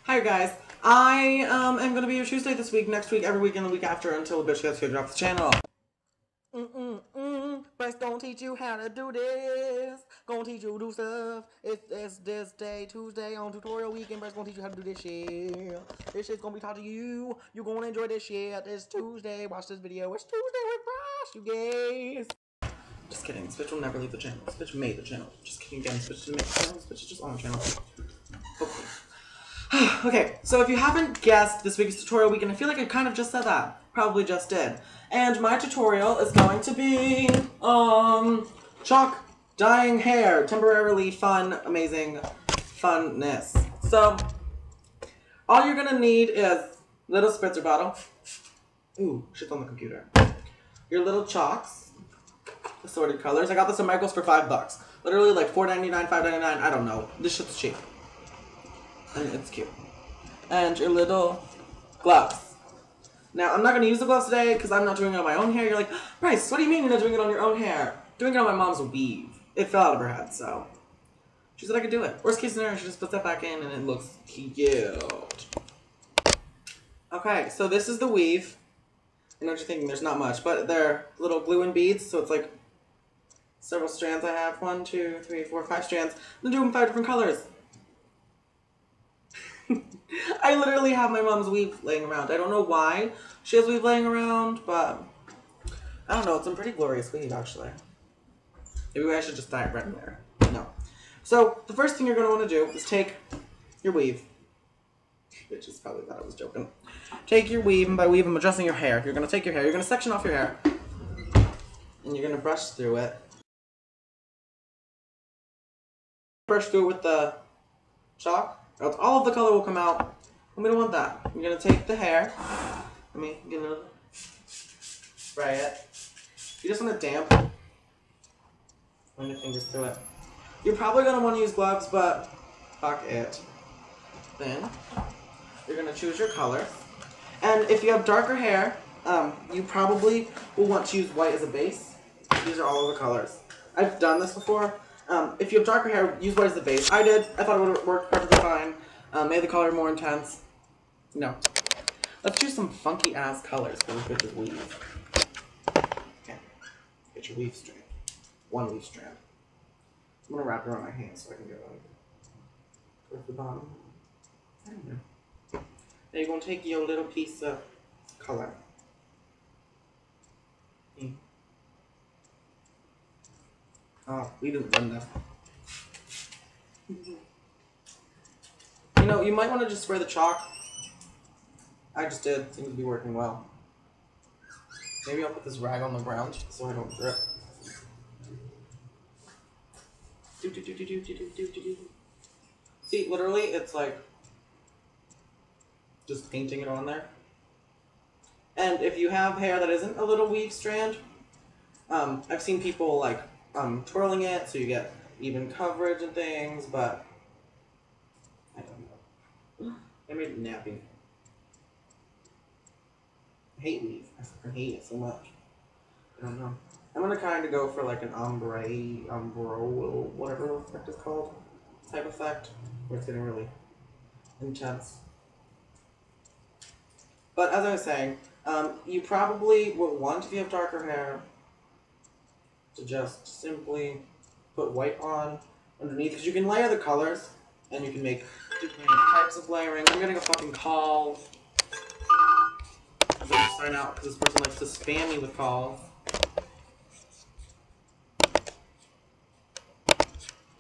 Hi guys, I am gonna be your Tuesday this week, next week, every week, and the week after until the bitch gets kicked off the channel. Bryce gonna teach you how to do this. Gonna teach you to do stuff. It's this day, Tuesday on tutorial weekend. Bryce gonna teach you how to do this shit. This shit's gonna be taught to you. You gonna enjoy this shit. It's Tuesday. Watch this video. It's Tuesday with Bryce, you guys. Just kidding. This bitch will never leave the channel. This bitch made the channel. Just kidding again. This bitch didn't make the channel. This bitch is just on the channel. Hopefully. Okay, so if you haven't guessed this week's tutorial weekend, I feel like I kind of just said that. Probably just did. And my tutorial is going to be, chalk dyeing hair. Temporarily fun, amazing funness. So, all you're gonna need is little spritzer bottle. Ooh, shit's on the computer. Your little chalks, assorted colors. I got this at Michael's for $5. Literally like $4.99, $5.99, I don't know. This shit's cheap. And it's cute. And your little gloves. Now, I'm not going to use the gloves today because I'm not doing it on my own hair. You're like, Bryce, what do you mean you're not doing it on your own hair? I'm doing it on my mom's weave. It fell out of her head, so she said I could do it. Worst case scenario, she just puts that back in and it looks cute. Okay, so this is the weave. I know what you're thinking, there's not much, but they're little glue and beads, so it's like several strands I have. 1, 2, 3, 4, 5 strands. I'm doing 5 different colors. I literally have my mom's weave laying around. I don't know why she has weave laying around, but I don't know. It's a pretty glorious weave, actually. Maybe I should just dye it right there. No. So, the first thing you're going to want to do is take your weave. Bitches probably thought I was joking. Take your weave, and by weave, I'm adjusting your hair. You're going to take your hair. You're going to section off your hair. And you're going to brush through it. Brush through it with the chalk. Else all of the color will come out, and we don't want that. You're gonna take the hair. Let me get a spray it. You just want to damp. Run your fingers through it. You're probably gonna want to use gloves, but fuck it. Then you're gonna choose your color, and if you have darker hair, you probably will want to use white as a base. These are all of the colors. I've done this before. If you have darker hair, use white as the base. I did. I thought it would have worked perfectly fine. Made the color more intense. No. Let's choose some funky ass colors for this bitch's weave. Okay. Get your weave strand. One weave strand. I'm gonna wrap it around my hand so I can get it towards the bottom. I don't know. Now you're gonna take your little piece of color. Oh, we didn't run that. You know, you might want to just spray the chalk. I just did. Seems to be working well. Maybe I'll put this rag on the ground so I don't drip. See, literally, it's like just painting it on there. And if you have hair that isn't a little weave strand, I've seen people like twirling it so you get even coverage and things, but I don't know. I made it nappy. I hate weave. I fucking hate it so much. I don't know. I'm gonna kind of go for like an ombre, whatever the effect is called, type effect, where it's getting really intense. But as I was saying, you probably will want, if you have darker hair, to just simply put white on underneath, because you can layer the colors, and you can make different types of layering. I'm getting a fucking call. I'm going to sign out because this person likes to spam me with calls.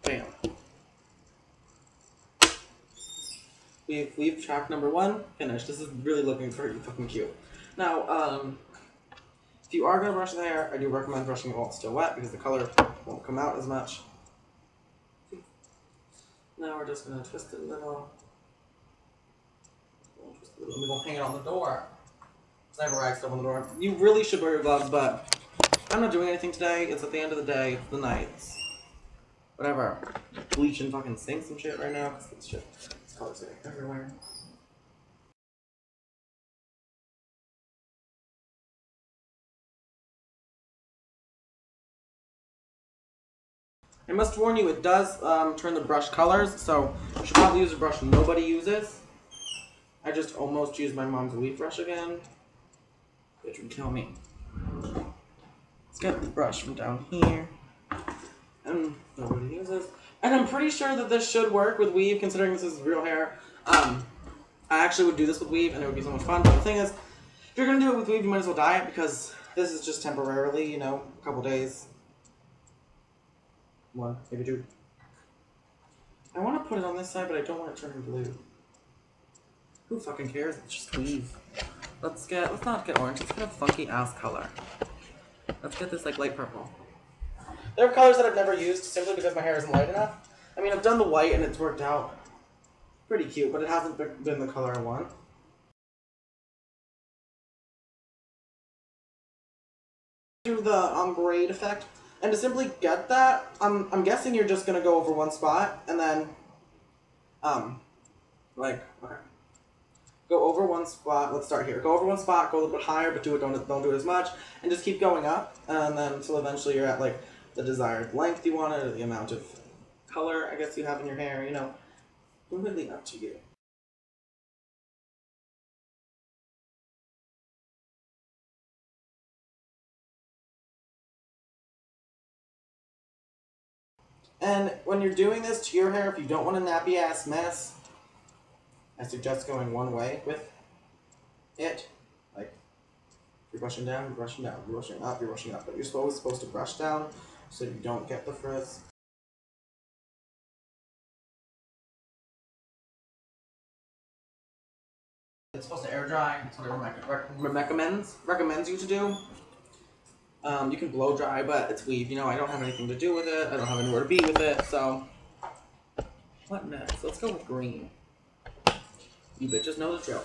Bam. We've track number 1 finished. This is really looking pretty fucking cute. Now, if you are going to brush the hair, I do recommend brushing it while it's still wet because the color won't come out as much. Now we're just going to twist it a little. And we're going to hang it on the door. Because I have a rag stuff on the door. You really should wear your gloves, but I'm not doing anything today. It's at the end of the day. It's the nights. Whatever. Bleaching fucking sinks and shit right now. Because this shit, this color's getting everywhere. I must warn you, it does turn the brush colors, so you should probably use a brush nobody uses. I just almost used my mom's weave brush again, which would kill me. Let's get the brush from down here. And nobody uses. And I'm pretty sure that this should work with weave, considering this is real hair. I actually would do this with weave, and it would be so much fun. But the thing is, if you're gonna do it with weave, you might as well dye it, because this is just temporarily, you know, a couple days. 1, maybe 2. I want to put it on this side, but I don't want it turning blue. Who fucking cares? It's just weave. Let's not get orange. Let's get a funky ass color. Let's get this like light purple. There are colors that I've never used simply because my hair isn't light enough. I mean, I've done the white and it's worked out pretty cute, but it hasn't been the color I want. Do the braid effect, and to simply get that, I'm guessing you're just gonna go over one spot and then okay. Go over one spot. Let's start here. Go over one spot. Go a little bit higher, but don't do it as much, and just keep going up, and then until eventually you're at like the desired length you want it, or the amount of color I guess you have in your hair. You know, completely up to you. And when you're doing this to your hair, if you don't want a nappy ass mess, I suggest going one way with it. Like, you're brushing down, you're brushing down, you're brushing up, you're brushing up. But you're always supposed to brush down so you don't get the frizz. It's supposed to air dry. That's what it recommends you to do. You can blow dry, but it's weave. You know, I don't have anything to do with it. I don't have anywhere to be with it, so. What next? Let's go with green. You bitches know the drill.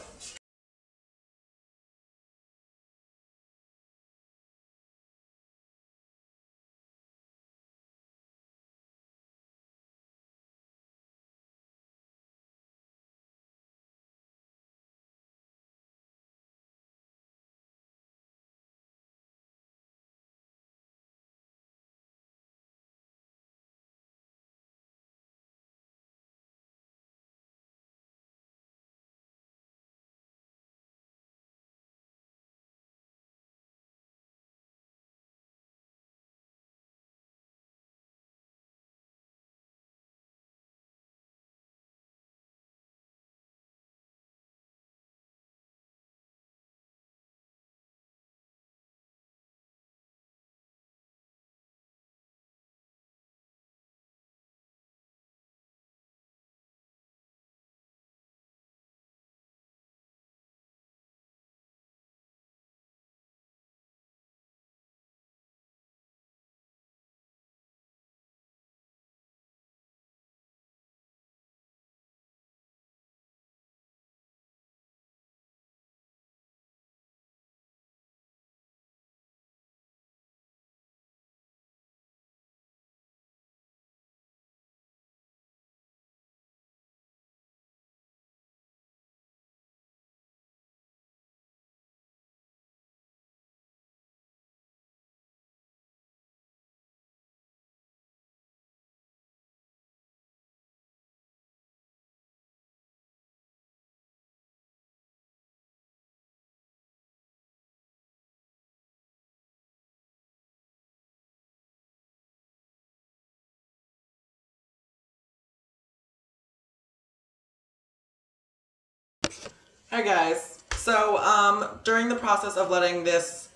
Hi guys. So, during the process of letting this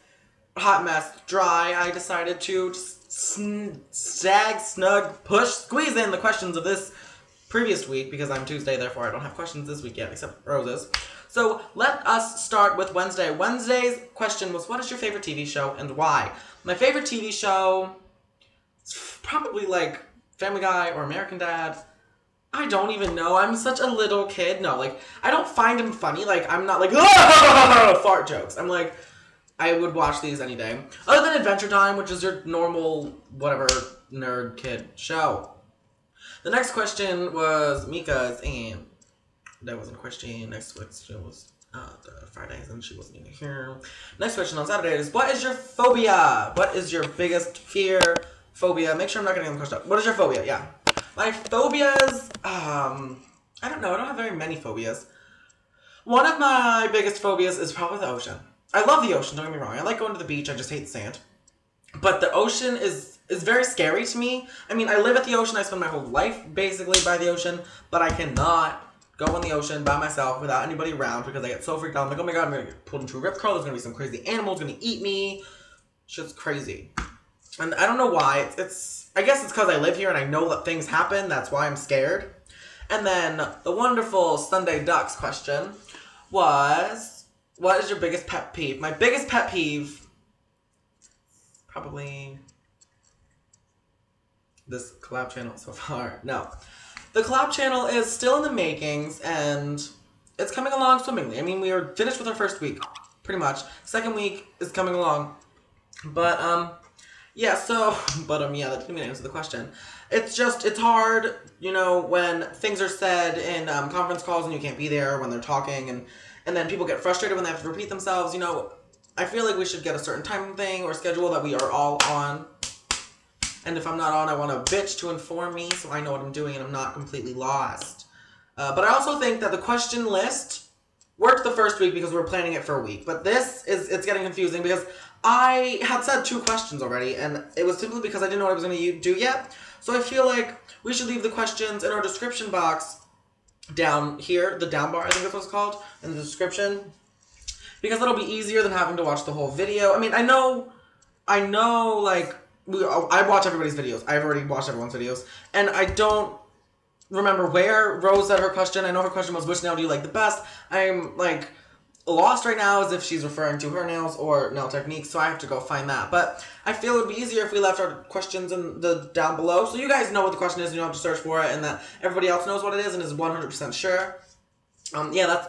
hot mess dry, I decided to just squeeze in the questions of this previous week, because I'm Tuesday, therefore I don't have questions this week yet, except Rose's. So, let us start with Wednesday. Wednesday's question was, what is your favorite TV show and why? My favorite TV show is probably like Family Guy or American Dad. I don't even know. I'm such a little kid. No, like, I don't find him funny. Like, I'm not like, fart jokes. I'm like, I would watch these any day. Other than Adventure Time, which is your normal, whatever, nerd kid show. The next question was Mika's, and that wasn't a question. Next question was Fridays, and she wasn't even here. Next question on Saturday is, what is your phobia? What is your biggest fear? Phobia. Make sure I'm not getting the question up. What is your phobia? Yeah. My phobias, I don't know. I don't have very many phobias. One of my biggest phobias is probably the ocean. I love the ocean, don't get me wrong. I like going to the beach, I just hate the sand. But the ocean is very scary to me. I mean, I live at the ocean, I spend my whole life basically by the ocean, but I cannot go in the ocean by myself without anybody around because I get so freaked out. I'm like, oh my god, I'm gonna get pulled into a rip curl, there's gonna be some crazy animals gonna eat me. Shit's crazy. And I don't know why. I guess it's because I live here and I know that things happen, that's why I'm scared. And then the wonderful Sunday Ducks question was, what is your biggest pet peeve? My biggest pet peeve, probably this collab channel so far. No. The collab channel is still in the makings and it's coming along swimmingly. I mean, we are finished with our first week, pretty much. Second week is coming along. But, yeah, so, yeah, that didn't even answer the question. It's hard, you know, when things are said in conference calls and you can't be there when they're talking, and then people get frustrated when they have to repeat themselves. You know, I feel like we should get a certain time thing or schedule that we are all on. And if I'm not on, I want a bitch to inform me so I know what I'm doing and I'm not completely lost. But I also think that the question list worked the first week because we were planning it for a week. But it's getting confusing because I had said 2 questions already, and it was simply because I didn't know what I was going to do yet. So I feel like we should leave the questions in our description box down here, the down bar, I think that's what it's called, in the description. Because it'll be easier than having to watch the whole video. I mean, I know, like, I watch everybody's videos. I've already watched everyone's videos. And I don't remember where Rose said her question. I know her question was, which nail do you like the best? I'm, like, lost right now as if she's referring to her nails or nail techniques, so I have to go find that. But I feel it would be easier if we left our questions in the down below, so you guys know what the question is, you don't have to search for it, and that everybody else knows what it is and is 100% sure. Yeah,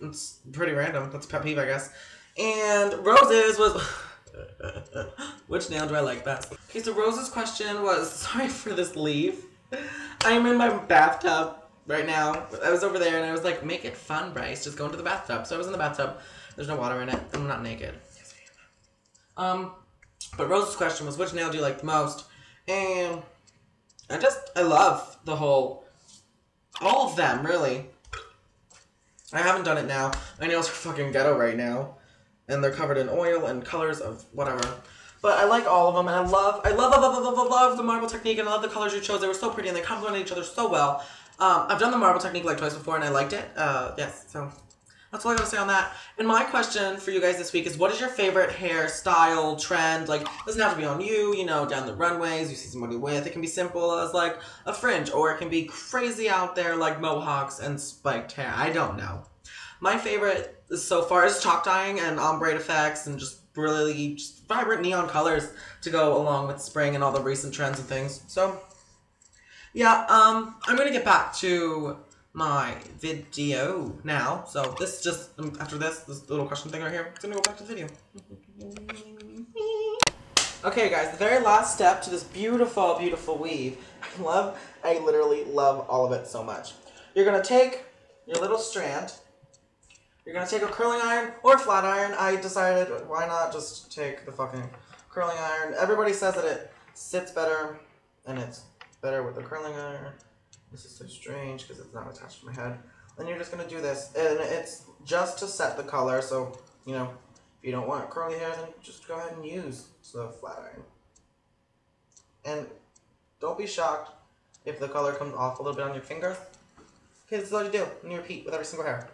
it's pretty random. That's a pet peeve, I guess. And Rose's was... which nail do I like best? Okay, so Rose's question was, sorry for this leave. I am in my bathtub right now. I was over there and I was like, make it fun, Bryce. Just go into the bathtub. So I was in the bathtub. There's no water in it. I'm not naked. Yes, I am. But Rose's question was, which nail do you like the most? And I love all of them, really. I haven't done it now. My nails are fucking ghetto right now. And they're covered in oil and colors of whatever. But I like all of them, and I love the marble technique, and I love the colors you chose. They were so pretty, and they complemented each other so well. I've done the marble technique like twice before, and I liked it. Yes, so that's all I gotta say on that. And my question for you guys this week is, what is your favorite hairstyle trend? Like, it doesn't have to be on you, you know, down the runways, you see somebody with. It can be simple as, like, a fringe, or it can be crazy out there, like mohawks and spiked hair. I don't know. My favorite so far is chalk dyeing and ombre effects and just really just vibrant neon colors to go along with spring and all the recent trends and things. So, yeah, I'm gonna get back to my video now. So this just, after this little question thing right here, it's gonna go back to the video. Okay, guys, the very last step to this beautiful, beautiful weave. I literally love all of it so much. You're gonna take your little strand. You're gonna take a curling iron or a flat iron. I decided, why not just take the fucking curling iron? Everybody says that it sits better, and it's better with the curling iron. This is so strange because it's not attached to my head. Then you're just gonna do this, and it's just to set the color. So, you know, if you don't want curly hair, then just go ahead and use the flat iron. And don't be shocked if the color comes off a little bit on your finger. Okay, this is all you do, and you repeat with every single hair.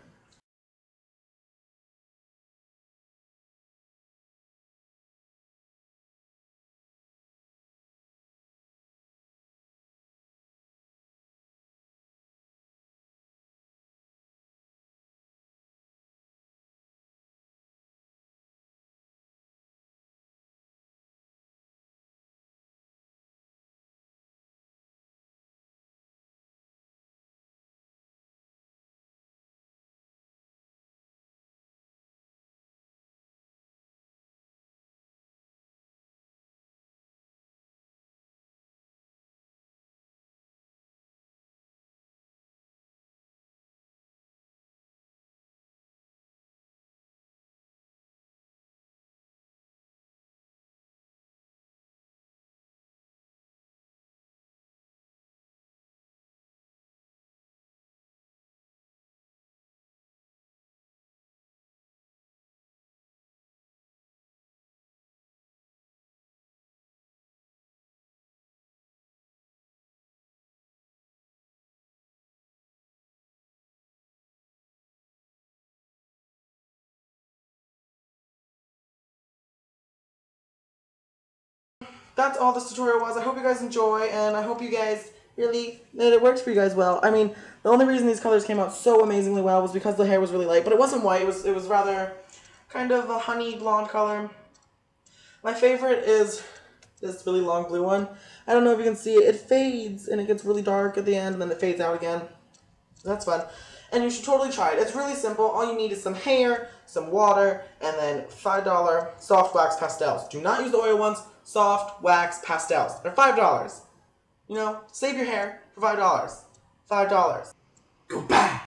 that's all this tutorial was. I hope you guys enjoy, and I hope you guys really that it works for you guys well. I mean, the only reason these colors came out so amazingly well was because the hair was really light, but it wasn't white. It was rather kind of a honey blonde color. My favorite is this really long blue one. I don't know if you can see it. It fades and it gets really dark at the end, and then it fades out again. That's fun. And you should totally try it. It's really simple. All you need is some hair, some water, and then $5 soft wax pastels. Do not use the oil ones. Soft wax pastels. They're $5. You know, save your hair for $5. $5. Goodbye.